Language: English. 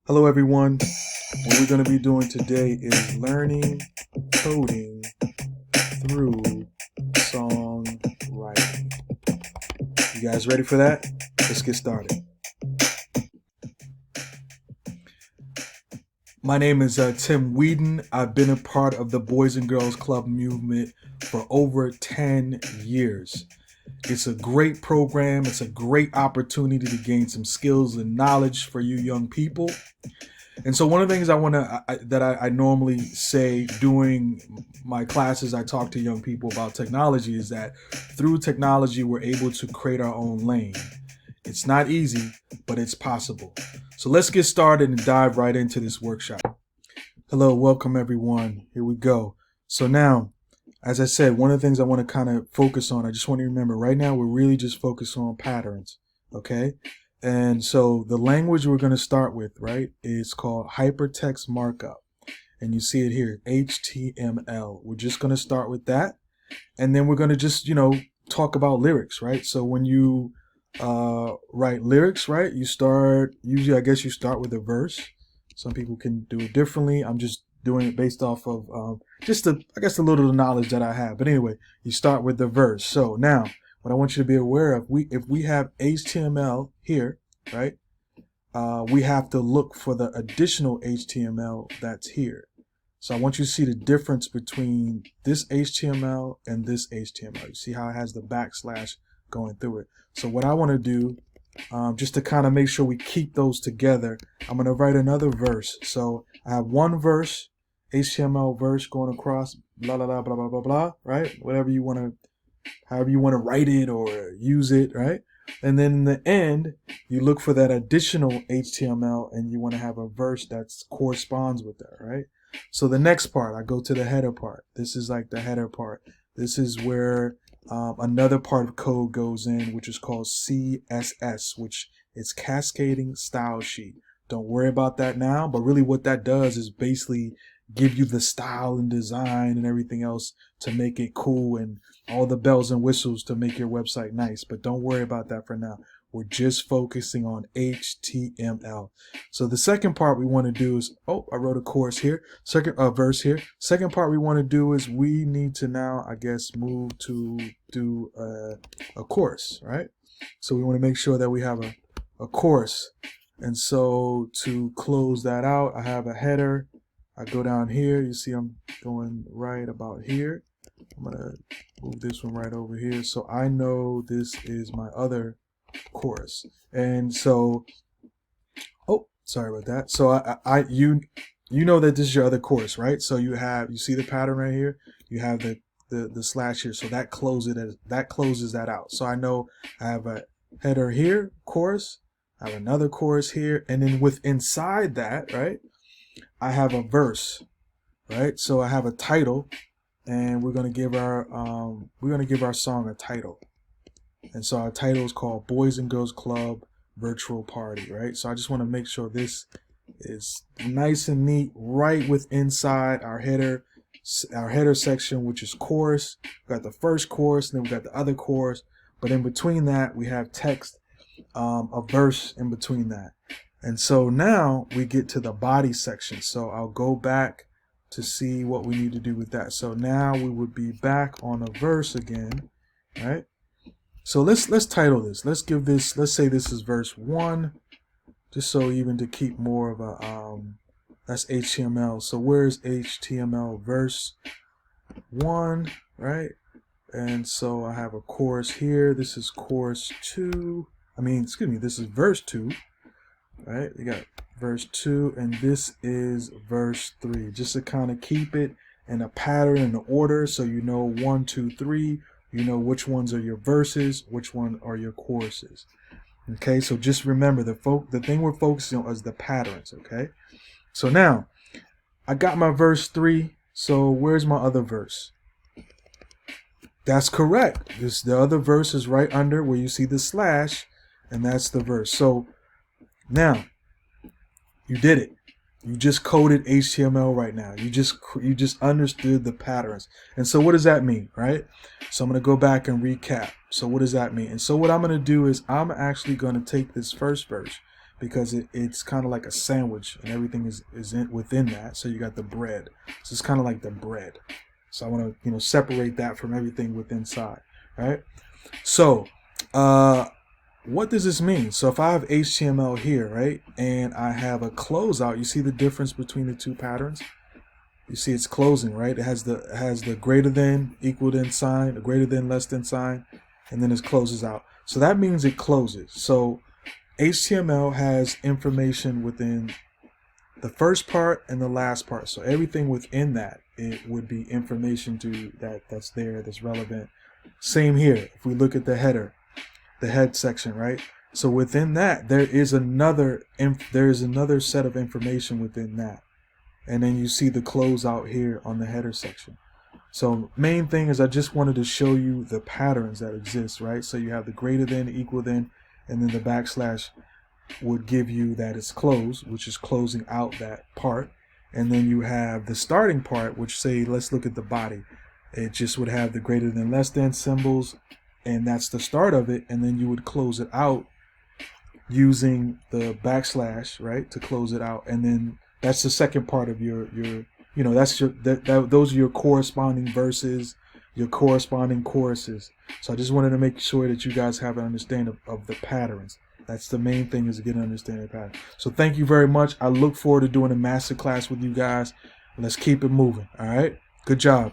Hello everyone. What we're going to be doing today is learning coding through songwriting. You guys ready for that? Let's get started. My name is Tim Weeden. I've been a part of the Boys and Girls Club movement for over 10 years. It's a great program. It's a great opportunity to gain some skills and knowledge for you young people. And so one of the things I normally say during my classes, I talk to young people about technology, is that through technology, we're able to create our own lane. It's not easy, but it's possible. So let's get started and dive right into this workshop. Hello, welcome everyone. Here we go. So now, as I said, one of the things I want to kind of focus on, I just want to remember right now, we're really just focused on patterns. Okay. And so the language we're going to start with, right, is called hypertext markup. And you see it here, HTML. We're just going to start with that. And then we're going to just, talk about lyrics, right? So when you write lyrics, right, you start with a verse. Some people can do it differently. I'm just doing it based off of a little knowledge that I have. But anyway, you start with the verse. So now, what I want you to be aware of, if we have HTML here, right, we have to look for the additional HTML that's here. So I want you to see the difference between this HTML and this HTML. You see how it has the backslash going through it. So what I want to do, just to kind of make sure we keep those together, I'm going to write another verse. So I have one verse, HTML verse going across, blah, blah, blah, blah, blah, blah, blah, right? Whatever you want to, however you want to write it or use it, right? And then in the end, you look for that additional HTML and you want to have a verse that corresponds with that, right? So the next part, I go to the header part. This is like the header part. This is where another part of code goes in, which is called CSS, which is cascading style sheet. Don't worry about that now, but really what that does is basically give you the style and design and everything else to make it cool and all the bells and whistles to make your website nice. But don't worry about that for now. We're just focusing on HTML. So the second part we want to do is, I wrote a chorus here, second verse here. Second part we want to do is we need to now, move to do a chorus, right? So we want to make sure that we have a chorus. And so to close that out, I have a header. I go down here, you see I'm going right about here. I'm gonna move this one right over here. So I know this is my other chorus. And so, sorry about that. So you know that this is your other chorus, right? So you see the pattern right here? You have the slash here. So that closes that out. So I know I have a header here, chorus. I have another chorus here. And then inside that, right, I have a verse, right? So I have a title, and we're gonna give our song a title. And so our title is called Boys and Girls Club Virtual Party, right? So I just want to make sure this is nice and neat right inside our header section, which is chorus. We got the first chorus, and then we got the other chorus. But in between that, we have text, a verse in between that. And so now we get to the body section. So I'll go back to see what we need to do with that. So now we would be back on a verse again, right? So let's title this. Let's say this is verse 1, just so even to keep more of a, that's HTML. So where's HTML? Verse 1, right? And so I have a chorus here. This is chorus 2. This is verse 2. Right, you got verse 2, and this is verse 3, just to kind of keep it in a pattern and order, so you know 1, 2, 3, you know which ones are your verses, which one are your choruses. Okay, so just remember the thing we're focusing on is the patterns. Okay, so now I got my verse 3. So where's my other verse? That's correct. The other verse is right under where you see the slash, and that's the verse. So now, you did it. You just coded HTML right now. You just understood the patterns. And so what does that mean, right? So I'm going to go back and recap. So what does that mean? And so what I'm going to do is I'm actually going to take this first verse, because it's kind of like a sandwich, and everything is within that. So you got the bread. So it's kind of like the bread. So I want to separate that from everything within inside, right? So what does this mean? So if I have HTML here, right, and I have a closeout, you see the difference between the two patterns? You see it's closing, right? It has the greater than, equal than sign, the greater than, less than sign, and then it closes out. So that means it closes. So HTML has information within the first part and the last part. So everything within that, it would be information to that's there, that's relevant. Same here. If we look at the header, the head section, right? So within that, there is another set of information within that. And then you see the closeout here on the header section. So main thing is I just wanted to show you the patterns that exist, right? So you have the greater than, equal than, and then the backslash would give you that it's closed, which is closing out that part. And then you have the starting part, which say, let's look at the body. It just would have the greater than, less than symbols, and that's the start of it. And then you would close it out using the backslash, right, to close it out. And then that's the second part of your that's those are your corresponding verses, your corresponding choruses. So I just wanted to make sure that you guys have an understanding of the patterns. That's the main thing, is to get an understanding of the pattern. So thank you very much. I look forward to doing a master class with you guys. Let's keep it moving. All right. Good job.